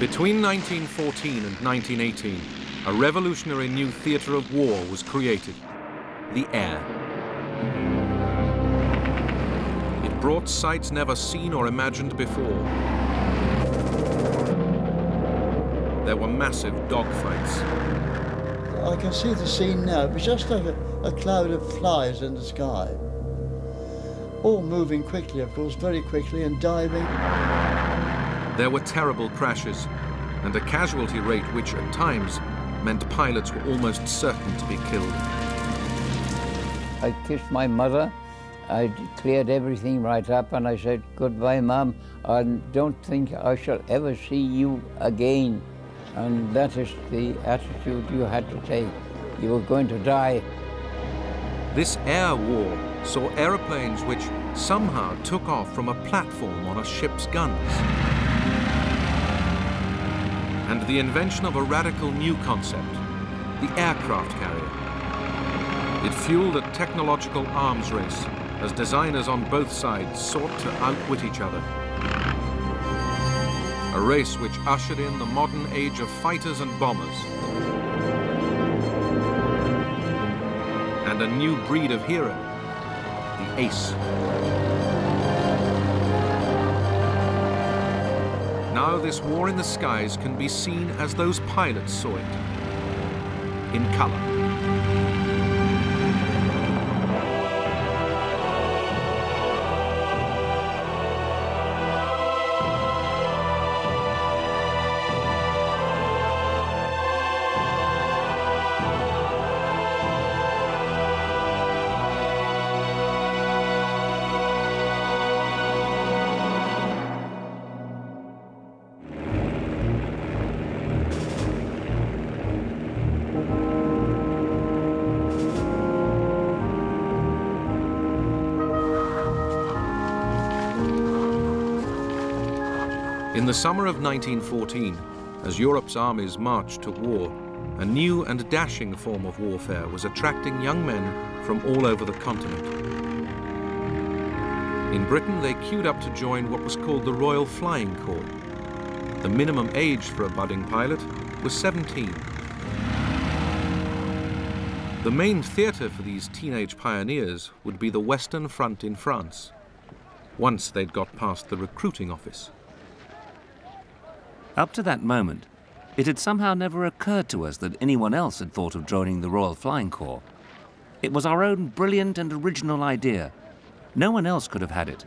Between 1914 and 1918, a revolutionary new theatre of war was created, the air. It brought sights never seen or imagined before. There were massive dogfights. I can see the scene now. It was just like a cloud of flies in the sky. All moving quickly, of course, very quickly, and diving. There were terrible crashes and a casualty rate which, at times, meant pilots were almost certain to be killed. I kissed my mother. I cleared everything right up, and I said, "Goodbye, Mum. I don't think I shall ever see you again." And that is the attitude you had to take. You were going to die. This air war saw aeroplanes which somehow took off from a platform on a ship's guns. And the invention of a radical new concept, the aircraft carrier. It fueled a technological arms race as designers on both sides sought to outwit each other. A race which ushered in the modern age of fighters and bombers. And a new breed of hero, the ace. Now this war in the skies can be seen as those pilots saw it, in color. In the summer of 1914, as Europe's armies marched to war, a new and dashing form of warfare was attracting young men from all over the continent. In Britain, they queued up to join what was called the Royal Flying Corps. The minimum age for a budding pilot was 17. The main theatre for these teenage pioneers would be the Western Front in France, once they'd got past the recruiting office. Up to that moment, it had somehow never occurred to us that anyone else had thought of joining the Royal Flying Corps. It was our own brilliant and original idea. No one else could have had it.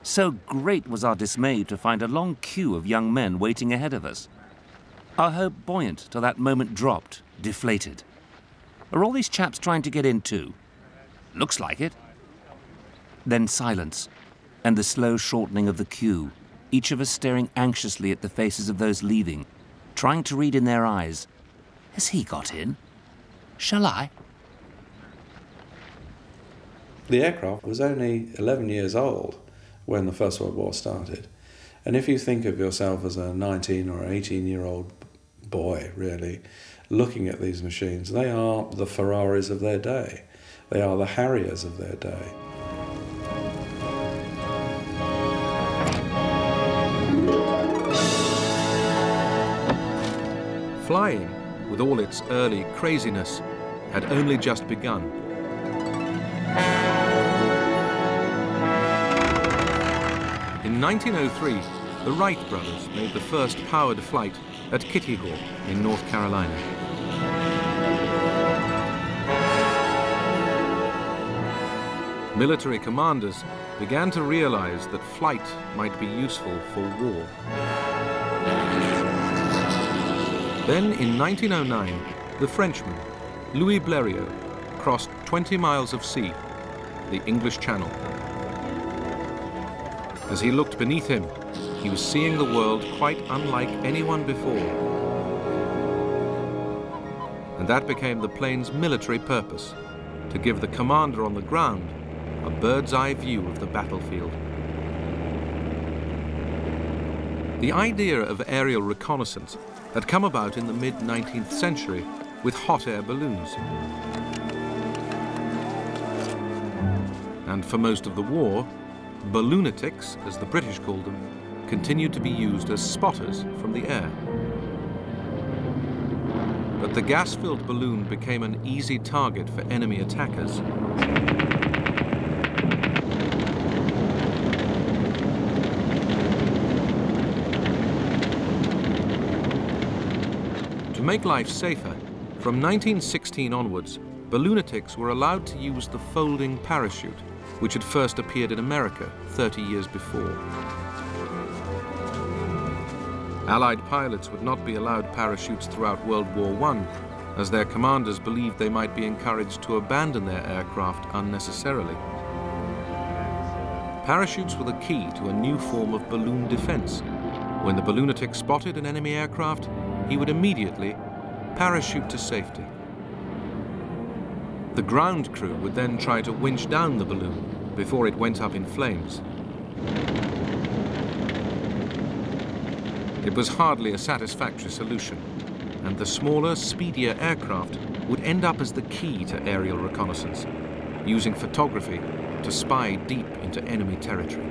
So great was our dismay to find a long queue of young men waiting ahead of us. Our hope buoyant till that moment dropped, deflated. Are all these chaps trying to get in too? Looks like it. Then silence, and the slow shortening of the queue. Each of us staring anxiously at the faces of those leaving, trying to read in their eyes, has he got in? Shall I? The aircraft was only 11 years old when the First World War started. And if you think of yourself as a 19 or 18-year-old boy, really, looking at these machines, they are the Ferraris of their day. They are the Harriers of their day. Flying, with all its early craziness, had only just begun. In 1903, the Wright brothers made the first powered flight at Kitty Hawk in North Carolina. Military commanders began to realize that flight might be useful for war. Then, in 1909, the Frenchman, Louis Blériot, crossed 20 miles of sea, the English Channel. As he looked beneath him, he was seeing the world quite unlike anyone before. And that became the plane's military purpose, to give the commander on the ground a bird's-eye view of the battlefield. The idea of aerial reconnaissance had come about in the mid-19th century with hot air balloons. And for most of the war, balloonatics, as the British called them, continued to be used as spotters from the air. But the gas-filled balloon became an easy target for enemy attackers. To make life safer, from 1916 onwards, balloonatics were allowed to use the folding parachute, which had first appeared in America 30 years before. Allied pilots would not be allowed parachutes throughout World War I, as their commanders believed they might be encouraged to abandon their aircraft unnecessarily. Parachutes were the key to a new form of balloon defense. When the balloonatic spotted an enemy aircraft, he would immediately parachute to safety. The ground crew would then try to winch down the balloon before it went up in flames. It was hardly a satisfactory solution, and the smaller, speedier aircraft would end up as the key to aerial reconnaissance, using photography to spy deep into enemy territory.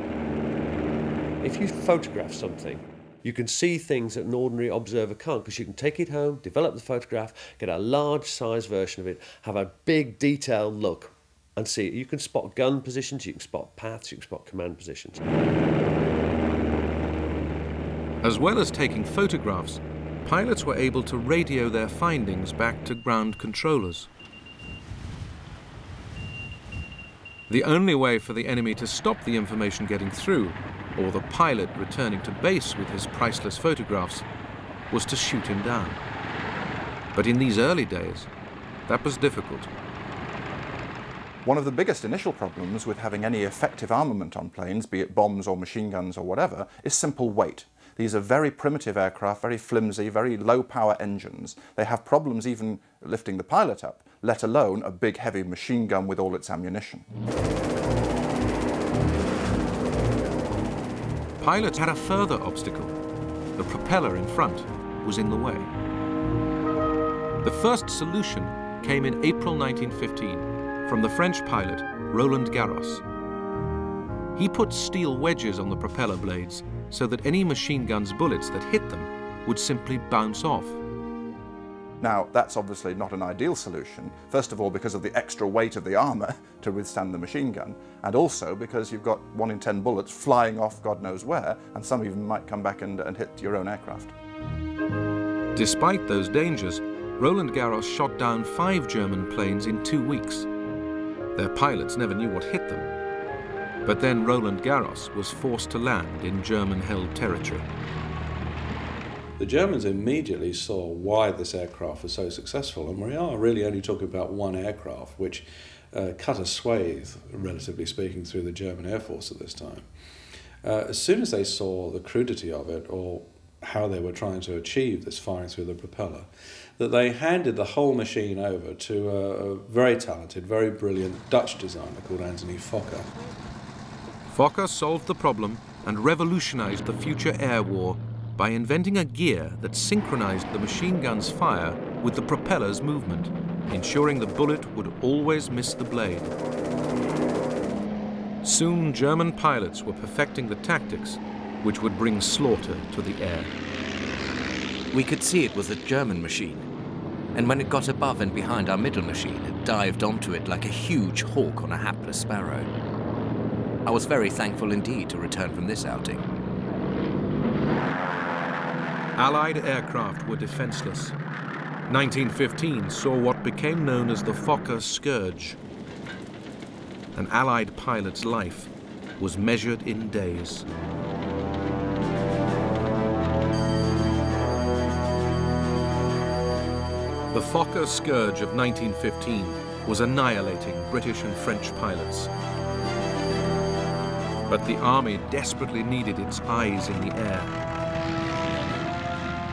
If you photograph something, you can see things that an ordinary observer can't, because you can take it home, develop the photograph, get a large size version of it, have a big detailed look and see it. You can spot gun positions, you can spot paths, you can spot command positions. As well as taking photographs, pilots were able to radio their findings back to ground controllers. The only way for the enemy to stop the information getting through, or the pilot returning to base with his priceless photographs, was to shoot him down. But in these early days, that was difficult. One of the biggest initial problems with having any effective armament on planes, be it bombs or machine guns or whatever, is simple weight. These are very primitive aircraft, very flimsy, very low-power engines. They have problems even lifting the pilot up, let alone a big, heavy machine gun with all its ammunition. Pilots had a further obstacle. The propeller in front was in the way. The first solution came in April 1915 from the French pilot Roland Garros. He put steel wedges on the propeller blades so that any machine gun's bullets that hit them would simply bounce off. Now, that's obviously not an ideal solution, first of all because of the extra weight of the armour to withstand the machine gun, and also because you've got 1 in 10 bullets flying off God knows where, and some even might come back and hit your own aircraft. Despite those dangers, Roland Garros shot down 5 German planes in 2 weeks. Their pilots never knew what hit them. But then Roland Garros was forced to land in German-held territory. The Germans immediately saw why this aircraft was so successful, and we are really only talking about one aircraft, which cut a swathe, relatively speaking, through the German Air Force at this time. As soon as they saw the crudity of it, or how they were trying to achieve this firing through the propeller, that they handed the whole machine over to a very talented, very brilliant Dutch designer called Anthony Fokker. Fokker solved the problem and revolutionized the future air war by inventing a gear that synchronized the machine gun's fire with the propeller's movement, ensuring the bullet would always miss the blade. Soon, German pilots were perfecting the tactics which would bring slaughter to the air. We could see it was a German machine, and when it got above and behind our middle machine, it dived onto it like a huge hawk on a hapless sparrow. I was very thankful indeed to return from this outing. Allied aircraft were defenseless. 1915 saw what became known as the Fokker Scourge. An Allied pilot's life was measured in days. The Fokker Scourge of 1915 was annihilating British and French pilots. But the army desperately needed its eyes in the air.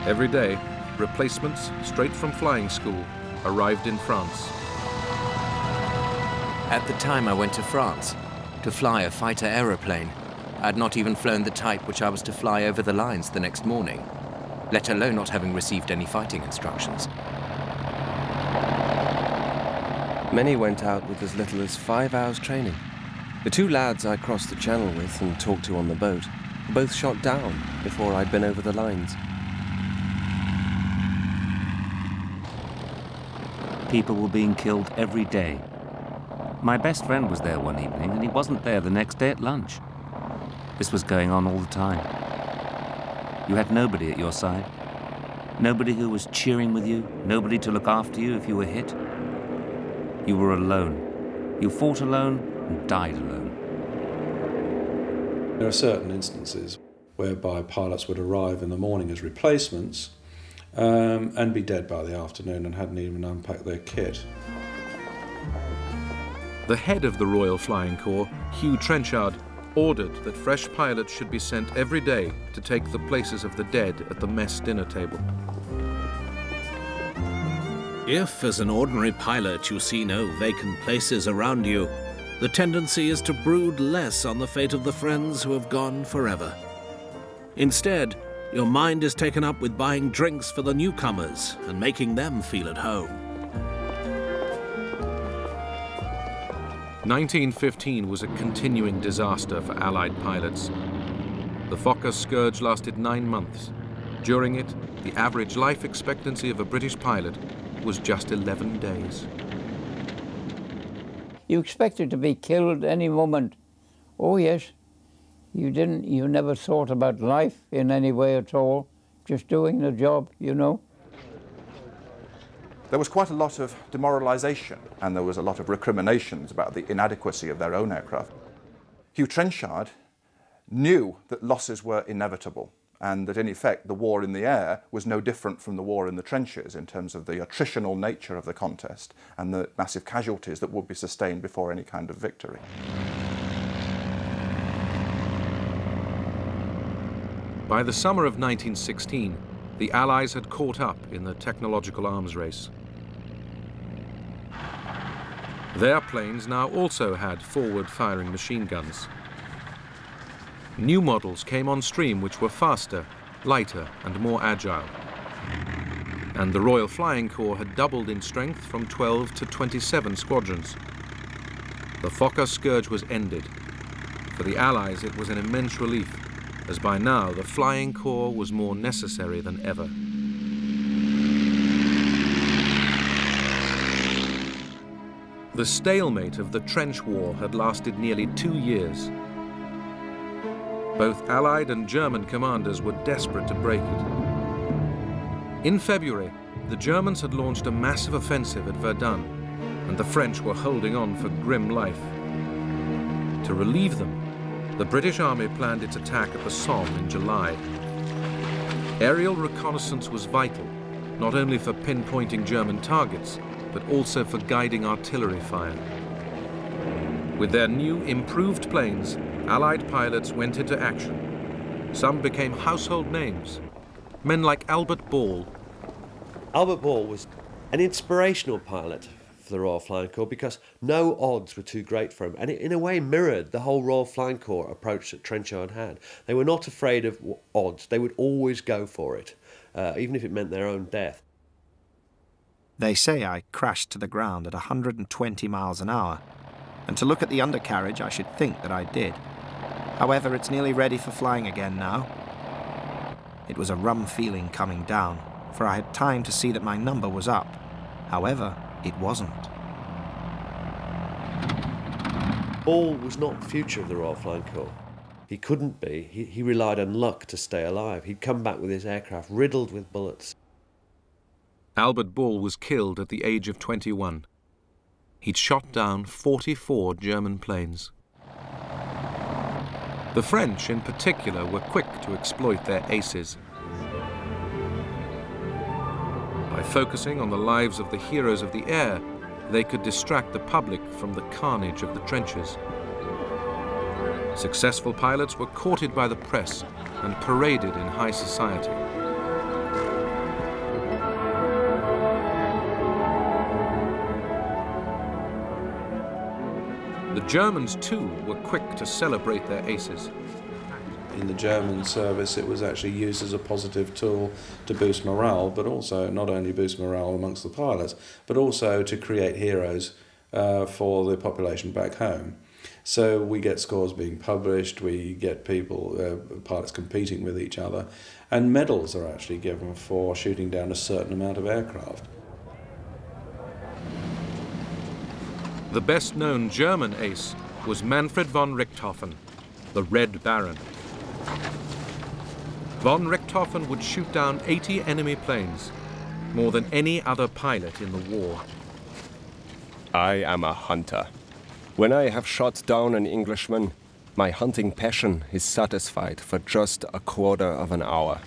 Every day, replacements straight from flying school arrived in France. At the time I went to France to fly a fighter aeroplane. I had not even flown the type which I was to fly over the lines the next morning, let alone not having received any fighting instructions. Many went out with as little as 5 hours training. The 2 lads I crossed the channel with and talked to on the boat both shot down before I'd been over the lines. People were being killed every day. My best friend was there one evening, and he wasn't there the next day at lunch. This was going on all the time. You had nobody at your side. Nobody who was cheering with you, nobody to look after you if you were hit. You were alone. You fought alone and died alone. There are certain instances whereby pilots would arrive in the morning as replacements and be dead by the afternoon and hadn't even unpacked their kit. The head of the Royal Flying Corps, Hugh Trenchard, ordered that fresh pilots should be sent every day to take the places of the dead at the mess dinner table. If, as an ordinary pilot, you see no vacant places around you, the tendency is to brood less on the fate of the friends who have gone forever. Instead, your mind is taken up with buying drinks for the newcomers and making them feel at home. 1915 was a continuing disaster for Allied pilots. The Fokker scourge lasted 9 months. During it, the average life expectancy of a British pilot was just 11 days. You expected to be killed any moment. Oh yes, you never thought about life in any way at all, just doing the job, you know. There was quite a lot of demoralisation, and there was a lot of recriminations about the inadequacy of their own aircraft. Hugh Trenchard knew that losses were inevitable, and that in effect the war in the air was no different from the war in the trenches in terms of the attritional nature of the contest and the massive casualties that would be sustained before any kind of victory. By the summer of 1916, the Allies had caught up in the technological arms race. Their planes now also had forward-firing machine guns. New models came on stream which were faster, lighter and more agile. And the Royal Flying Corps had doubled in strength from 12 to 27 squadrons. The Fokker scourge was ended. For the Allies it was an immense relief, as by now the Flying Corps was more necessary than ever. The stalemate of the trench war had lasted nearly 2 years. Both Allied and German commanders were desperate to break it. In February, the Germans had launched a massive offensive at Verdun, and the French were holding on for grim life. To relieve them, the British Army planned its attack at the Somme in July. Aerial reconnaissance was vital, not only for pinpointing German targets, but also for guiding artillery fire. With their new, improved planes, Allied pilots went into action. Some became household names. Men like Albert Ball. Albert Ball was an inspirational pilot for the Royal Flying Corps because no odds were too great for him, and it in a way mirrored the whole Royal Flying Corps approach that Trenchard had. They were not afraid of odds. They would always go for it, even if it meant their own death. They say I crashed to the ground at 120 miles an hour, and to look at the undercarriage I should think that I did. However, it's nearly ready for flying again now. It was a rum feeling coming down, for I had time to see that my number was up. However, it wasn't. Ball was not the future of the Royal Flying Corps. He couldn't be. He relied on luck to stay alive. He'd come back with his aircraft riddled with bullets. Albert Ball was killed at the age of 21. He'd shot down 44 German planes. The French, in particular, were quick to exploit their aces. By focusing on the lives of the heroes of the air, they could distract the public from the carnage of the trenches. Successful pilots were courted by the press and paraded in high society. The Germans, too, were quick to celebrate their aces. In the German service, it was actually used as a positive tool to boost morale, but also not only boost morale amongst the pilots, but also to create heroes for the population back home. So we get scores being published, we get people, pilots competing with each other, and medals are actually given for shooting down a certain amount of aircraft. The best-known German ace was Manfred von Richthofen, the Red Baron. Von Richthofen would shoot down 80 enemy planes, more than any other pilot in the war. I am a hunter. When I have shot down an Englishman, my hunting passion is satisfied for just a quarter of an hour.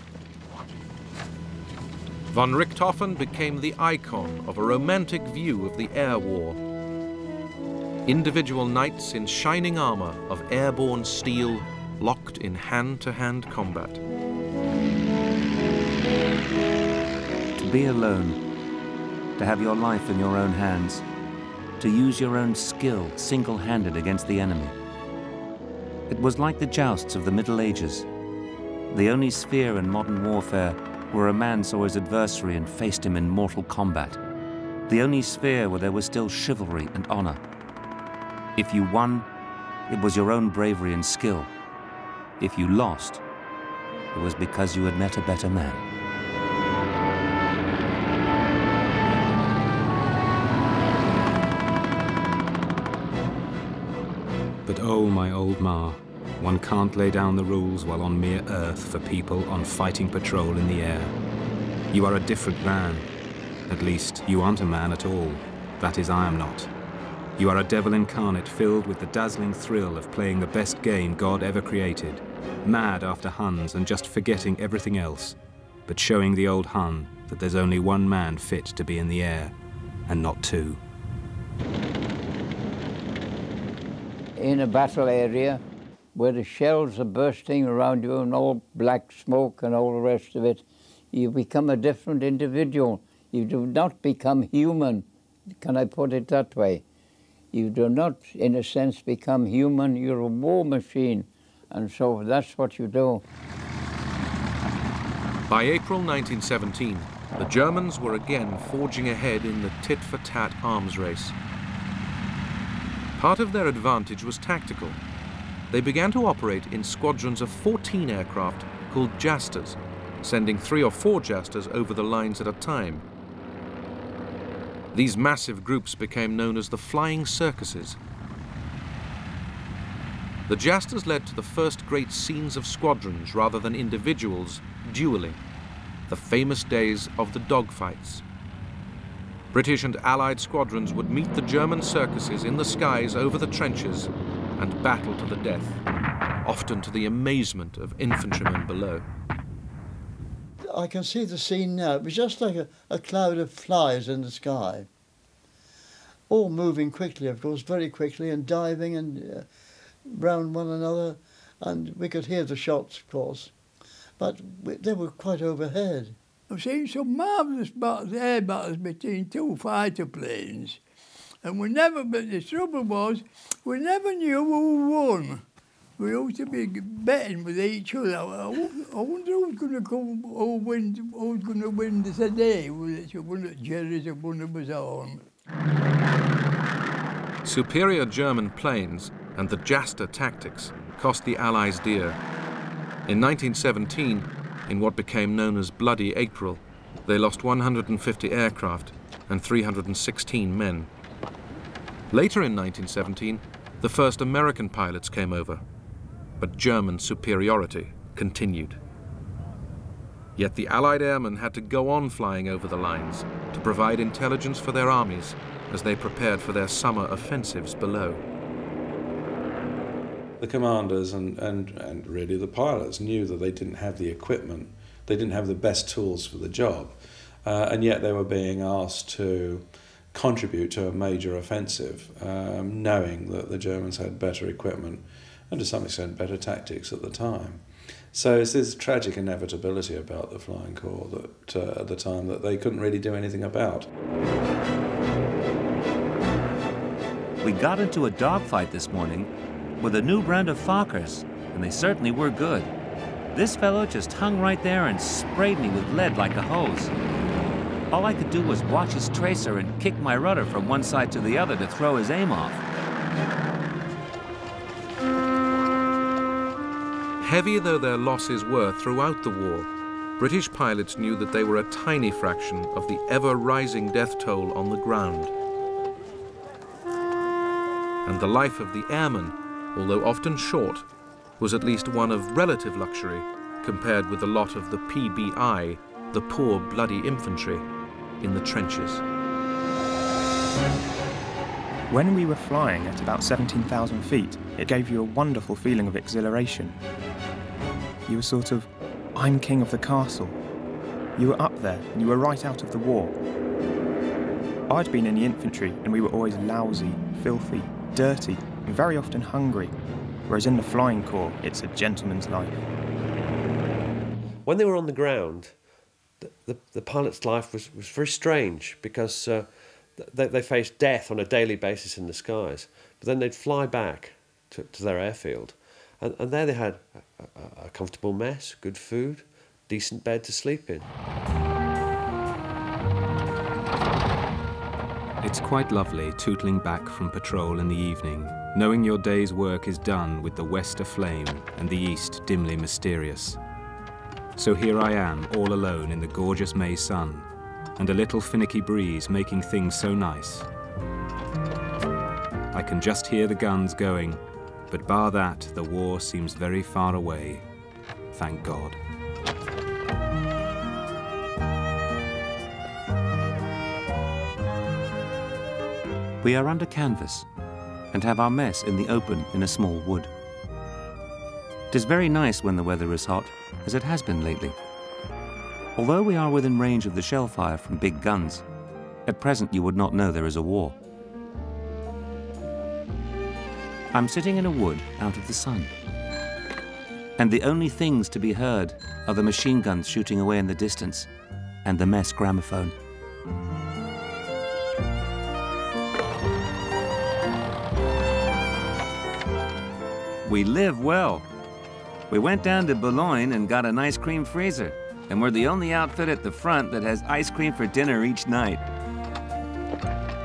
Von Richthofen became the icon of a romantic view of the air war. Individual knights in shining armor of airborne steel, locked in hand-to-hand combat. To be alone, to have your life in your own hands, to use your own skill single-handed against the enemy. It was like the jousts of the Middle Ages, the only sphere in modern warfare where a man saw his adversary and faced him in mortal combat, the only sphere where there was still chivalry and honor. If you won, it was your own bravery and skill. If you lost, it was because you had met a better man. But oh, my old Ma, one can't lay down the rules while on mere earth for people on fighting patrol in the air. You are a different man. At least, you aren't a man at all. That is, I am not. You are a devil incarnate filled with the dazzling thrill of playing the best game God ever created, mad after Huns and just forgetting everything else, but showing the old Hun that there's only one man fit to be in the air, and not two. In a battle area where the shells are bursting around you and all black smoke and all the rest of it, you become a different individual. You do not become human. Can I put it that way? You do not, in a sense, become human. You're a war machine, and so that's what you do. By April 1917, the Germans were again forging ahead in the tit-for-tat arms race. Part of their advantage was tactical. They began to operate in squadrons of 14 aircraft called Jasters, sending 3 or 4 Jasters over the lines at a time. These massive groups became known as the flying circuses. The Jasters led to the first great scenes of squadrons rather than individuals dueling, the famous days of the dogfights. British and Allied squadrons would meet the German circuses in the skies over the trenches and battle to the death, often to the amazement of infantrymen below. I can see the scene now. It was just like a cloud of flies in the sky. All moving quickly, of course, very quickly, and diving and round one another. And we could hear the shots, of course. But they were quite overhead. I've seen some marvellous air battles between 2 fighter planes. And but the trouble was, we never knew who won. We used to be betting with each other. I wonder who's going to come, who's going to win this day. Was it one of Jerry's or one of his own? Superior German planes and the Jaster tactics cost the Allies dear. In 1917, in what became known as Bloody April, they lost 150 aircraft and 316 men. Later in 1917, the first American pilots came over, but German superiority continued. Yet the Allied airmen had to go on flying over the lines to provide intelligence for their armies as they prepared for their summer offensives below. The commanders and really the pilots knew that they didn't have the equipment, they didn't have the best tools for the job, and yet they were being asked to contribute to a major offensive, knowing that the Germans had better equipment and to some extent better tactics at the time. So it's this tragic inevitability about the Flying Corps that at the time that they couldn't really do anything about. We got into a dogfight this morning with a new brand of Fokkers, and they certainly were good. This fellow just hung right there and sprayed me with lead like a hose. All I could do was watch his tracer and kick my rudder from one side to the other to throw his aim off. Heavy though their losses were throughout the war, British pilots knew that they were a tiny fraction of the ever-rising death toll on the ground. And the life of the airman, although often short, was at least one of relative luxury compared with the lot of the PBI, the poor bloody infantry, in the trenches. When we were flying at about 17,000 feet, it gave you a wonderful feeling of exhilaration. You were sort of, I'm king of the castle. You were up there and you were right out of the war. I'd been in the infantry and we were always lousy, filthy, dirty, and very often hungry, whereas in the flying corps, it's a gentleman's life. When they were on the ground, the pilot's life was very strange because they faced death on a daily basis in the skies, but then they'd fly back to their airfield, and there they had a comfortable mess, good food, decent bed to sleep in. It's quite lovely tootling back from patrol in the evening, knowing your day's work is done with the west aflame and the east dimly mysterious. So here I am, all alone in the gorgeous May sun, and a little finicky breeze making things so nice. I can just hear the guns going, but bar that, the war seems very far away. Thank God. We are under canvas and have our mess in the open in a small wood. It is very nice when the weather is hot, as it has been lately. Although we are within range of the shell fire from big guns, at present you would not know there is a war. I'm sitting in a wood out of the sun, and the only things to be heard are the machine guns shooting away in the distance and the mess gramophone. We live well. We went down to Boulogne and got an ice cream freezer, and we're the only outfit at the front that has ice cream for dinner each night.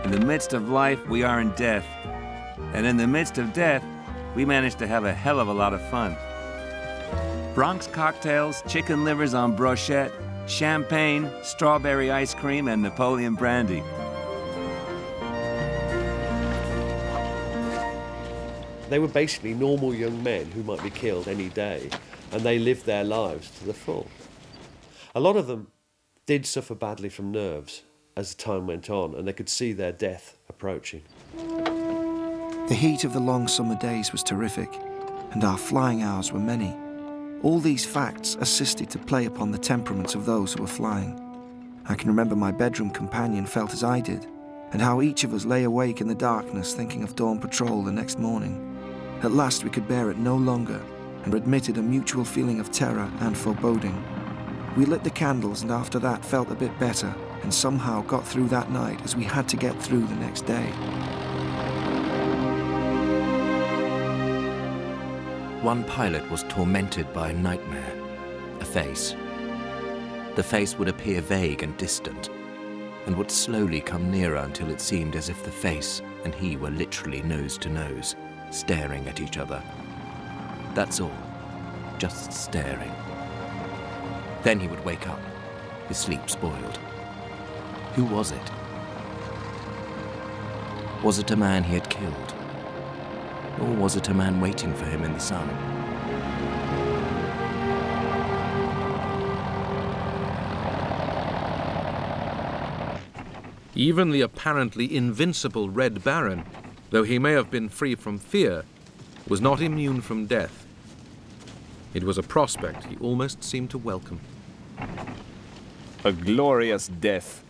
In the midst of life, we are in death. And in the midst of death, we managed to have a hell of a lot of fun. Bronx cocktails, chicken livers on brochette, champagne, strawberry ice cream, and Napoleon brandy. They were basically normal young men who might be killed any day, and they lived their lives to the full. A lot of them did suffer badly from nerves as the time went on, and they could see their death approaching. The heat of the long summer days was terrific, and our flying hours were many. All these facts assisted to play upon the temperaments of those who were flying. I can remember my bedroom companion felt as I did, and how each of us lay awake in the darkness thinking of dawn patrol the next morning. At last we could bear it no longer, and admitted a mutual feeling of terror and foreboding. We lit the candles, and after that felt a bit better, and somehow got through that night as we had to get through the next day. One pilot was tormented by a nightmare, a face. The face would appear vague and distant, and would slowly come nearer until it seemed as if the face and he were literally nose to nose, staring at each other. That's all, just staring. Then he would wake up, his sleep spoiled. Who was it? Was it a man he had killed? Or was it a man waiting for him in the sun? Even the apparently invincible Red Baron, though he may have been free from fear, was not immune from death. It was a prospect he almost seemed to welcome. A glorious death.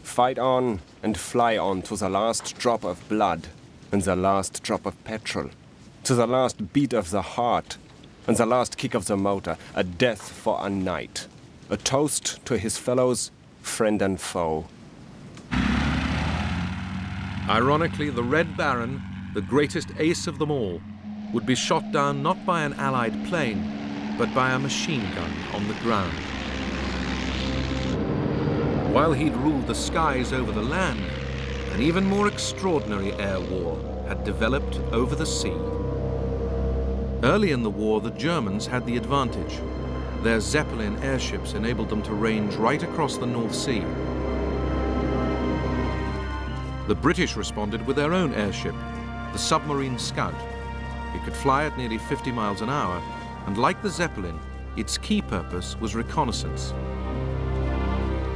Fight on and fly on to the last drop of blood and the last drop of petrol, to the last beat of the heart and the last kick of the motor. A death for a night. A toast to his fellows, friend and foe. Ironically, the Red Baron, the greatest ace of them all, would be shot down not by an Allied plane, but by a machine gun on the ground. While he'd ruled the skies over the land, an even more extraordinary air war had developed over the sea. Early in the war, the Germans had the advantage. Their Zeppelin airships enabled them to range right across the North Sea. The British responded with their own airship, the submarine Scout. It could fly at nearly 50 miles an hour, and like the Zeppelin, its key purpose was reconnaissance.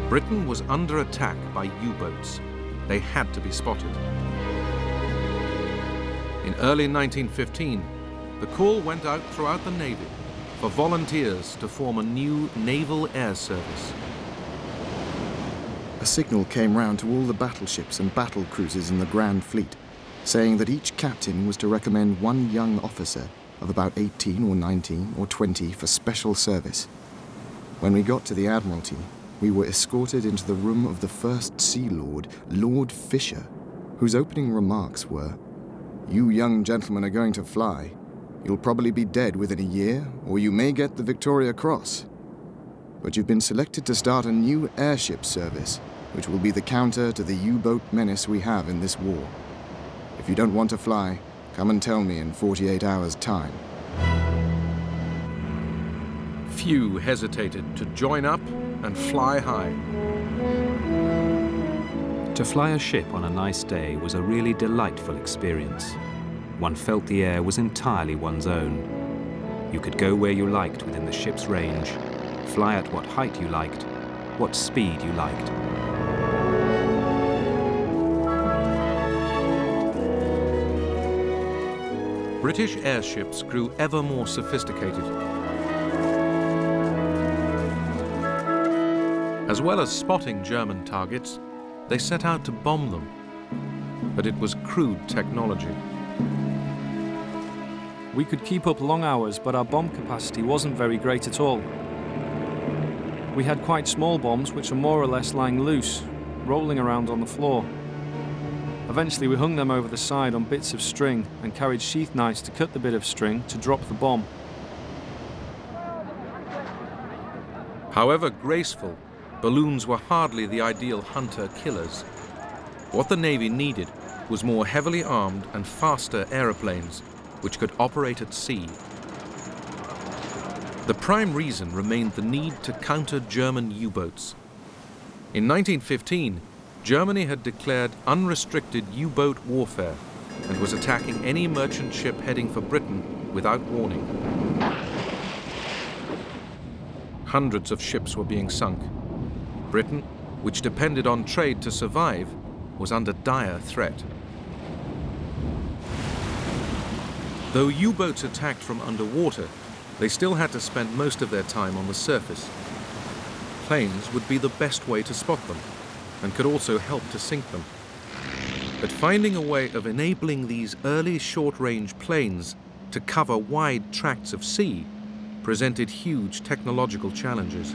Britain was under attack by U-boats. They had to be spotted. In early 1915, the call went out throughout the Navy for volunteers to form a new naval air service. A signal came round to all the battleships and battle cruisers in the Grand Fleet, saying that each captain was to recommend one young officer of about 18 or 19 or 20 for special service. When we got to the Admiralty, we were escorted into the room of the First Sea Lord, Lord Fisher, whose opening remarks were, "You young gentlemen are going to fly. You'll probably be dead within a year, or you may get the Victoria Cross. But you've been selected to start a new airship service, which will be the counter to the U-boat menace we have in this war. If you don't want to fly, come and tell me in 48 hours' time." Few hesitated to join up and fly high. To fly a ship on a nice day was a really delightful experience. One felt the air was entirely one's own. You could go where you liked within the ship's range, fly at what height you liked, what speed you liked. British airships grew ever more sophisticated. As well as spotting German targets, they set out to bomb them. But it was crude technology. We could keep up long hours, but our bomb capacity wasn't very great at all. We had quite small bombs, which were more or less lying loose, rolling around on the floor. Eventually, we hung them over the side on bits of string and carried sheath knives to cut the bit of string to drop the bomb. However graceful, balloons were hardly the ideal hunter-killers. What the Navy needed was more heavily armed and faster aeroplanes, which could operate at sea. The prime reason remained the need to counter German U-boats. In 1915, Germany had declared unrestricted U-boat warfare and was attacking any merchant ship heading for Britain without warning. Hundreds of ships were being sunk. Britain, which depended on trade to survive, was under dire threat. Though U-boats attacked from underwater, they still had to spend most of their time on the surface. Planes would be the best way to spot them, and could also help to sink them. But finding a way of enabling these early short-range planes to cover wide tracts of sea presented huge technological challenges.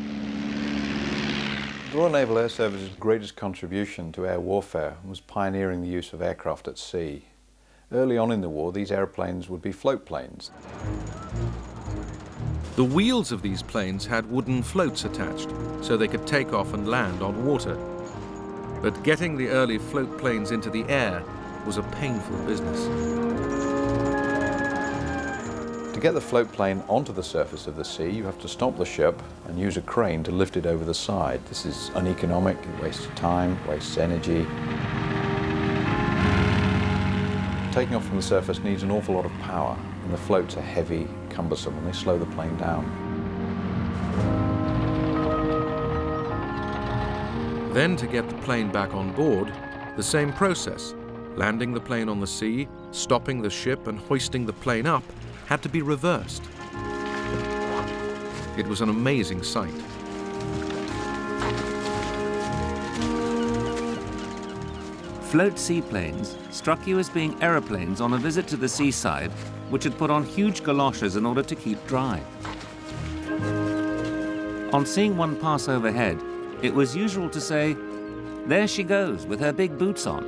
The Royal Naval Air Service's greatest contribution to air warfare was pioneering the use of aircraft at sea. Early on in the war, these airplanes would be float planes. The wheels of these planes had wooden floats attached, so they could take off and land on water. But getting the early float planes into the air was a painful business. To get the float plane onto the surface of the sea, you have to stop the ship and use a crane to lift it over the side. This is uneconomic, it wastes time, wastes energy. Taking off from the surface needs an awful lot of power, and the floats are heavy, cumbersome, and they slow the plane down. Then to get the plane back on board, the same process. Landing the plane on the sea, stopping the ship and hoisting the plane up had to be reversed. It was an amazing sight. Float seaplanes struck you as being aeroplanes on a visit to the seaside, which had put on huge galoshes in order to keep dry. On seeing one pass overhead, it was usual to say, "There she goes with her big boots on."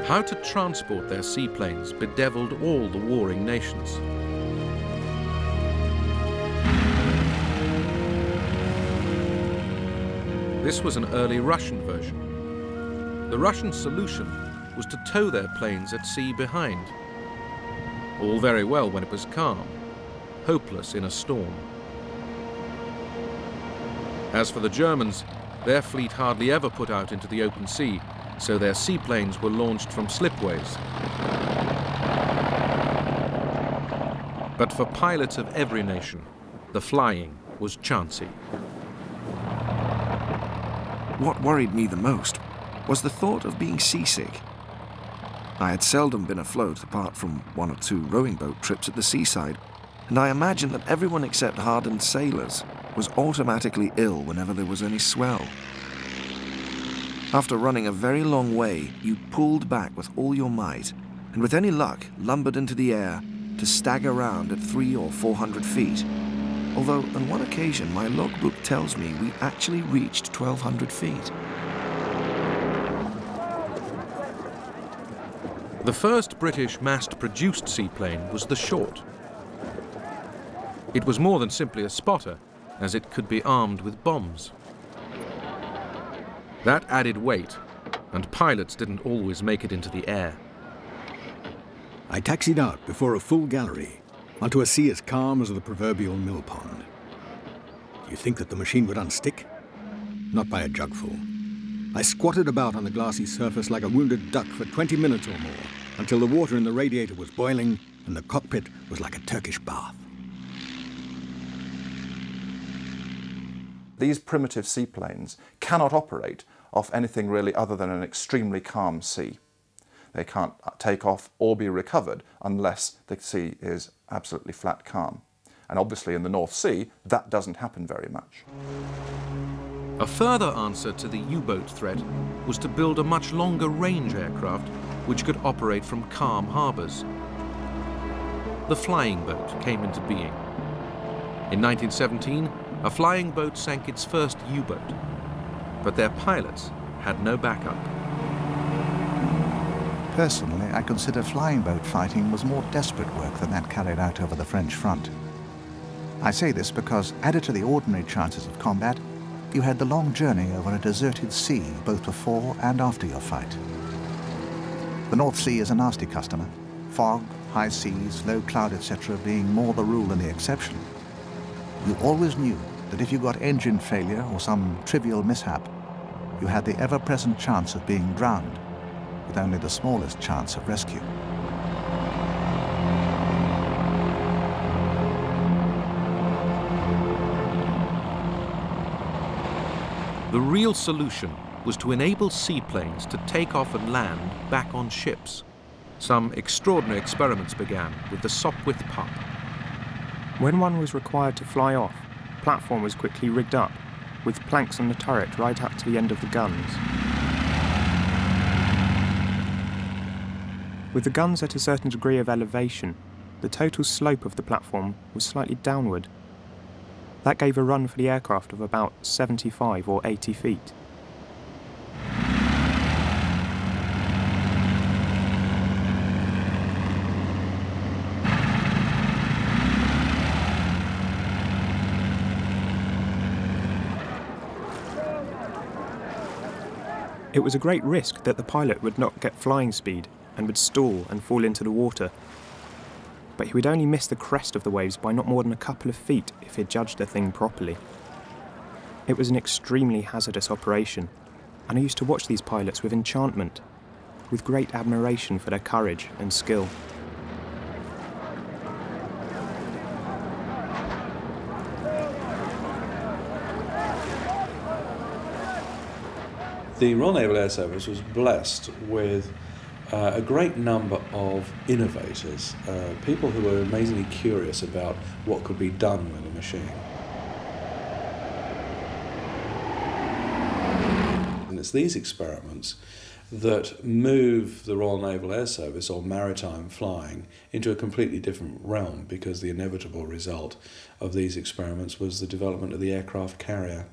How to transport their seaplanes bedeviled all the warring nations. This was an early Russian version. The Russian solution was to tow their planes at sea behind. All very well when it was calm, hopeless in a storm. As for the Germans, their fleet hardly ever put out into the open sea, so their seaplanes were launched from slipways. But for pilots of every nation, the flying was chancy. What worried me the most was the thought of being seasick. I had seldom been afloat apart from 1 or 2 rowing boat trips at the seaside, and I imagined that everyone except hardened sailors was automatically ill whenever there was any swell. After running a very long way, you pulled back with all your might, and with any luck lumbered into the air to stagger around at 300 or 400 feet. Although on one occasion my logbook tells me we actually reached 1,200 feet. The first British mass-produced seaplane was the Short. It was more than simply a spotter, as it could be armed with bombs. That added weight, and pilots didn't always make it into the air. I taxied out before a full gallery, onto a sea as calm as the proverbial mill pond. You think that the machine would unstick? Not by a jugful. I squatted about on the glassy surface like a wounded duck for 20 minutes or more, until the water in the radiator was boiling and the cockpit was like a Turkish bath. These primitive seaplanes cannot operate off anything really other than an extremely calm sea. They can't take off or be recovered unless the sea is absolutely flat calm. And obviously in the North Sea, that doesn't happen very much. A further answer to the U-boat threat was to build a much longer range aircraft which could operate from calm harbours. The flying boat came into being. In 1917, a flying boat sank its first U-boat, but their pilots had no backup. Personally, I consider flying boat fighting was more desperate work than that carried out over the French front. I say this because, added to the ordinary chances of combat, you had the long journey over a deserted sea both before and after your fight. The North Sea is a nasty customer, fog, high seas, low cloud, etc. being more the rule than the exception. You always knew that if you got engine failure or some trivial mishap, you had the ever-present chance of being drowned, with only the smallest chance of rescue. The real solution was to enable seaplanes to take off and land back on ships. Some extraordinary experiments began with the Sopwith Pup. When one was required to fly off, the platform was quickly rigged up, with planks on the turret right up to the end of the guns. With the guns at a certain degree of elevation, the total slope of the platform was slightly downward. That gave a run for the aircraft of about 75 or 80 feet. It was a great risk that the pilot would not get flying speed and would stall and fall into the water. But he would only miss the crest of the waves by not more than a couple of feet if he had judged the thing properly. It was an extremely hazardous operation, and I used to watch these pilots with enchantment, with great admiration for their courage and skill. The Royal Naval Air Service was blessed with a great number of innovators, people who were amazingly curious about what could be done with a machine. And it's these experiments that move the Royal Naval Air Service, or maritime flying, into a completely different realm, because the inevitable result of these experiments was the development of the aircraft carrier.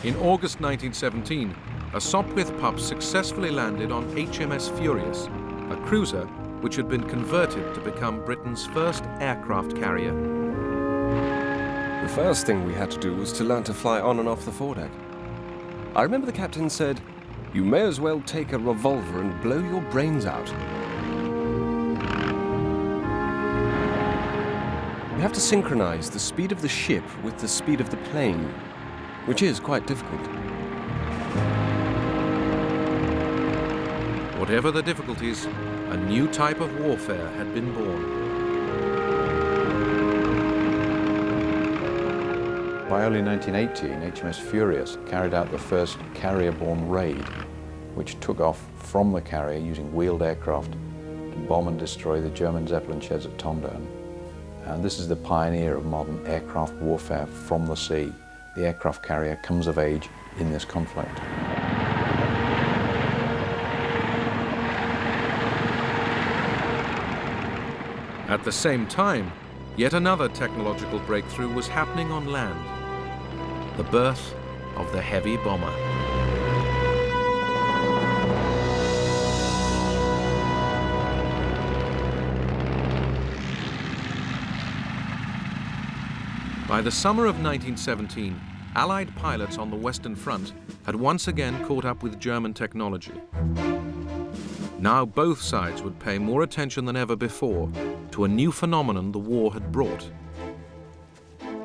In August 1917, a Sopwith Pup successfully landed on HMS Furious, a cruiser which had been converted to become Britain's first aircraft carrier. The first thing we had to do was to learn to fly on and off the foredeck. I remember the captain said, "You may as well take a revolver and blow your brains out." We have to synchronize the speed of the ship with the speed of the plane, which is quite difficult. Whatever the difficulties, a new type of warfare had been born. By early 1918, HMS Furious carried out the first carrier-borne raid, which took off from the carrier using wheeled aircraft to bomb and destroy the German Zeppelin sheds at Tondern. And this is the pioneer of modern aircraft warfare from the sea. The aircraft carrier comes of age in this conflict. At the same time, yet another technological breakthrough was happening on land. The birth of the heavy bomber. By the summer of 1917, Allied pilots on the Western Front had once again caught up with German technology. Now both sides would pay more attention than ever before to a new phenomenon the war had brought.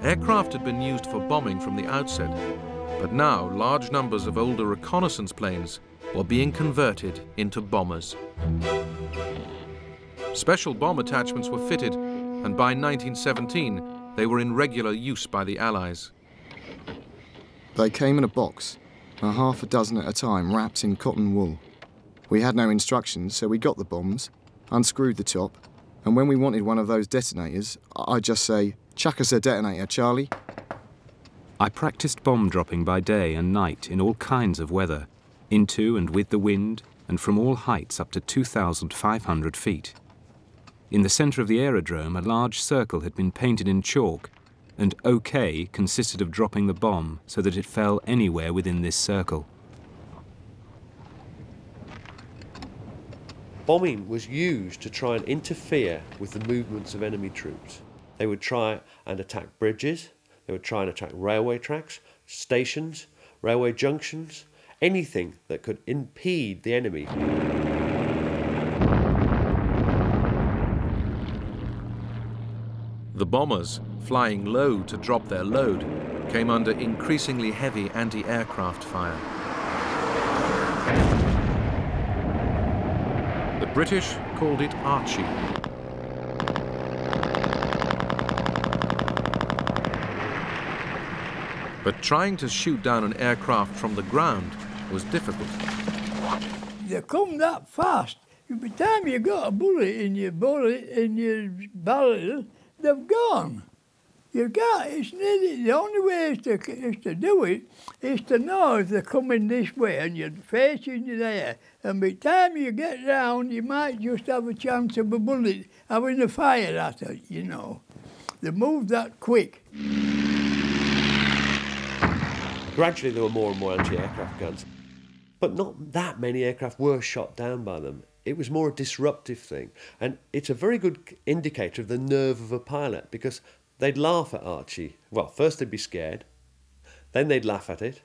Aircraft had been used for bombing from the outset, but now large numbers of older reconnaissance planes were being converted into bombers. Special bomb attachments were fitted, and by 1917 they were in regular use by the Allies. They came in a box, a half a dozen at a time, wrapped in cotton wool. We had no instructions, so we got the bombs, unscrewed the top, and when we wanted one of those detonators, I'd just say, "Chuck us a detonator, Charlie." I practiced bomb dropping by day and night in all kinds of weather, into and with the wind, and from all heights up to 2,500 feet. In the centre of the aerodrome, a large circle had been painted in chalk, and OK consisted of dropping the bomb so that it fell anywhere within this circle. Bombing was used to try and interfere with the movements of enemy troops. They would try and attack bridges, they would try and attack railway tracks, stations, railway junctions, anything that could impede the enemy. The bombers, flying low to drop their load, came under increasingly heavy anti-aircraft fire. The British called it Archie. But trying to shoot down an aircraft from the ground was difficult. They come that fast. By the time you got a bullet in your barrel, they've gone. You can't, it's nearly, the only way is to do it is to know if they're coming this way and you're facing there. And by the time you get round, you might just have a chance of a bullet having a fire at it, you know. They move that quick. Gradually there were more and more anti-aircraft guns, but not that many aircraft were shot down by them. It was more a disruptive thing, and it's a very good indicator of the nerve of a pilot, because they'd laugh at Archie. Well, first they'd be scared, then they'd laugh at it,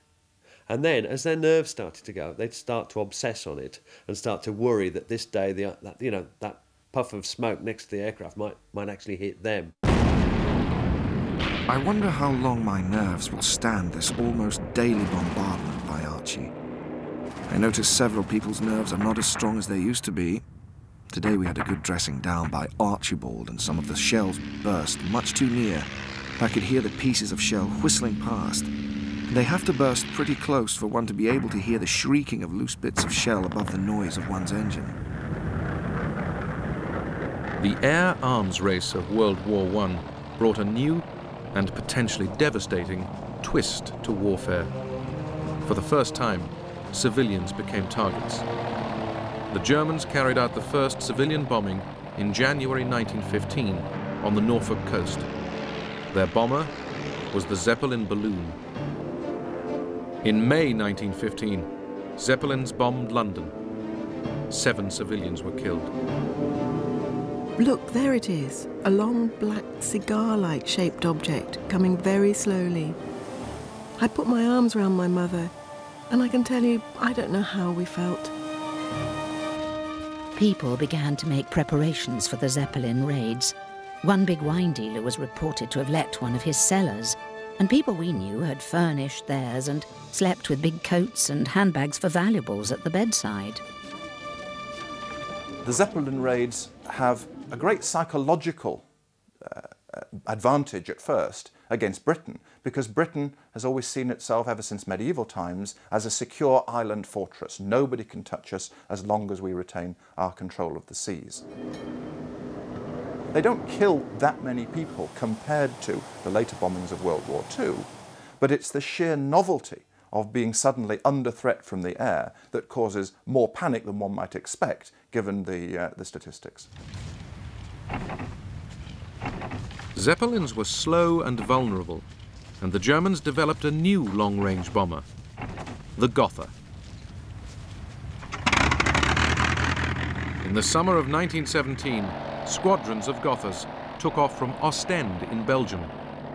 and then as their nerves started to go, they'd start to obsess on it and start to worry that this day that puff of smoke next to the aircraft might actually hit them. I wonder how long my nerves will stand this almost daily bombardment by Archie. I notice several people's nerves are not as strong as they used to be. Today we had a good dressing down by Archibald, and some of the shells burst much too near. I could hear the pieces of shell whistling past. They have to burst pretty close for one to be able to hear the shrieking of loose bits of shell above the noise of one's engine. The air arms race of World War I brought a new and potentially devastating twist to warfare. For the first time, civilians became targets. The Germans carried out the first civilian bombing in January 1915 on the Norfolk coast. Their bomber was the Zeppelin balloon. In May 1915, Zeppelins bombed London. 7 civilians were killed. Look, there it is, a long black cigar-like shaped object coming very slowly. I put my arms round my mother, and I can tell you, I don't know how we felt. People began to make preparations for the Zeppelin raids. One big wine dealer was reported to have let one of his cellars, and people we knew had furnished theirs and slept with big coats and handbags for valuables at the bedside. The Zeppelin raids have a great psychological advantage at first against Britain, because Britain has always seen itself, ever since medieval times, as a secure island fortress. Nobody can touch us as long as we retain our control of the seas. They don't kill that many people compared to the later bombings of World War II, but it's the sheer novelty of being suddenly under threat from the air that causes more panic than one might expect, given the statistics. Zeppelins were slow and vulnerable, and the Germans developed a new long-range bomber, the Gotha. In the summer of 1917, squadrons of Gothas took off from Ostend in Belgium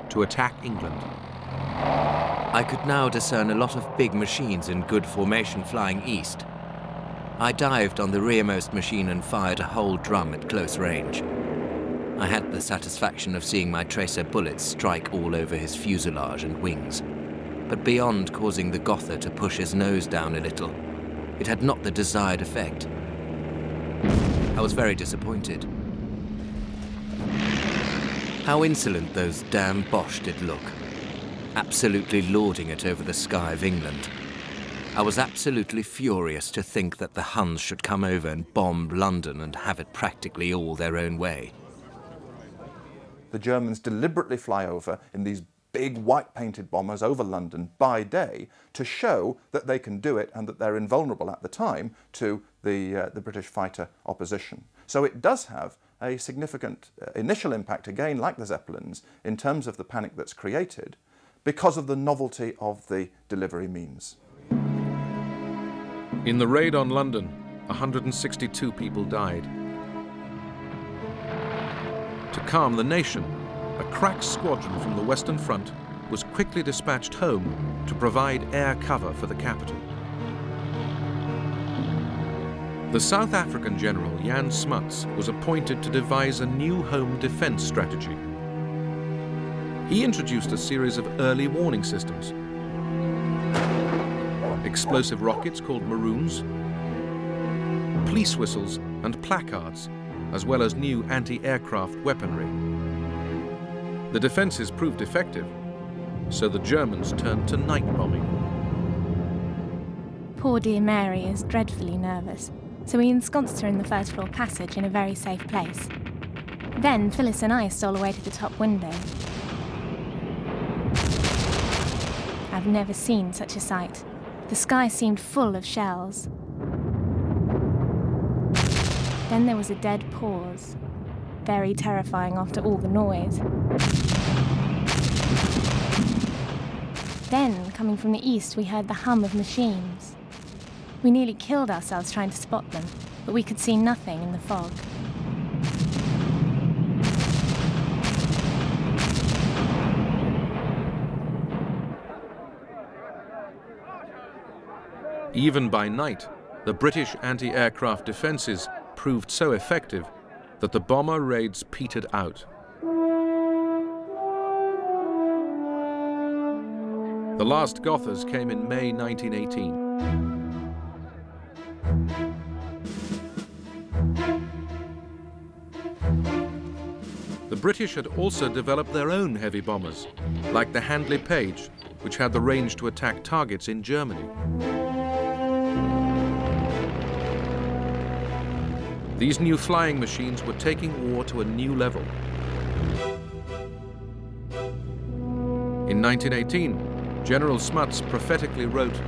to attack England. I could now discern a lot of big machines in good formation flying east. I dived on the rearmost machine and fired a whole drum at close range. I had the satisfaction of seeing my tracer bullets strike all over his fuselage and wings. But beyond causing the Gotha to push his nose down a little, it had not the desired effect. I was very disappointed. How insolent those damn Boche did look, absolutely lording it over the sky of England. I was absolutely furious to think that the Huns should come over and bomb London and have it practically all their own way. The Germans deliberately fly over in these big white-painted bombers over London by day to show that they can do it and that they're invulnerable at the time to the British fighter opposition. So it does have a significant initial impact, again, like the Zeppelins, in terms of the panic that's created because of the novelty of the delivery means. In the raid on London, 162 people died. To calm the nation, a crack squadron from the Western Front was quickly dispatched home to provide air cover for the capital. The South African general Jan Smuts was appointed to devise a new home defense strategy. He introduced a series of early warning systems, explosive rockets called Maroons, police whistles and placards, as well as new anti-aircraft weaponry. The defences proved effective, so the Germans turned to night bombing. Poor dear Mary is dreadfully nervous, so we ensconced her in the first floor passage in a very safe place. Then Phyllis and I stole away to the top window. I've never seen such a sight. The sky seemed full of shells. Then there was a dead pause, very terrifying after all the noise. Then, coming from the east, we heard the hum of machines. We nearly killed ourselves trying to spot them, but we could see nothing in the fog. Even by night, the British anti-aircraft defences proved so effective that the bomber raids petered out. The last Gothas came in May 1918. The British had also developed their own heavy bombers, like the Handley Page, which had the range to attack targets in Germany. These new flying machines were taking war to a new level. In 1918, General Smuts prophetically wrote,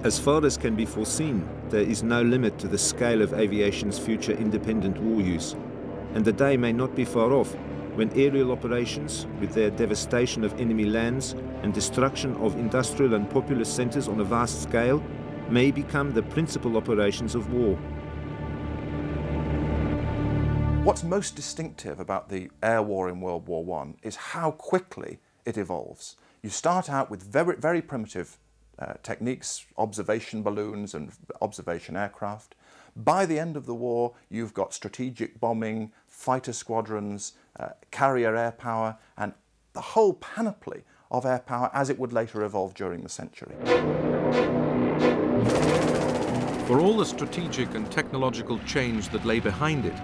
"As far as can be foreseen, there is no limit to the scale of aviation's future independent war use, and the day may not be far off when aerial operations, with their devastation of enemy lands and destruction of industrial and populous centers on a vast scale, may become the principal operations of war." What's most distinctive about the air war in World War I is how quickly it evolves. You start out with very, very primitive techniques, observation balloons and observation aircraft. By the end of the war, you've got strategic bombing, fighter squadrons, carrier air power, and the whole panoply of air power as it would later evolve during the century. For all the strategic and technological change that lay behind it,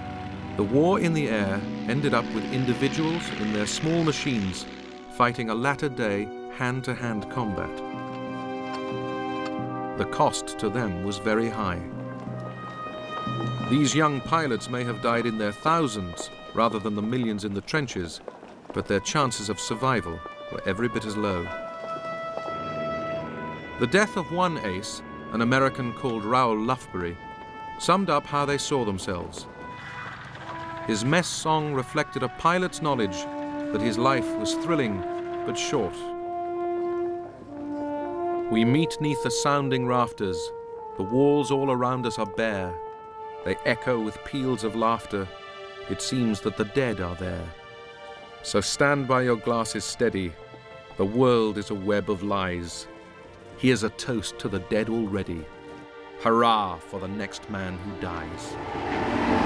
the war in the air ended up with individuals in their small machines fighting a latter-day hand-to-hand combat. The cost to them was very high. These young pilots may have died in their thousands rather than the millions in the trenches, but their chances of survival were every bit as low. The death of one ace, an American called Raoul Lufbery, summed up how they saw themselves. His mess song reflected a pilot's knowledge that his life was thrilling but short. We meet 'neath the sounding rafters. The walls all around us are bare. They echo with peals of laughter. It seems that the dead are there. So stand by your glasses steady. The world is a web of lies. Here's a toast to the dead already. Hurrah for the next man who dies.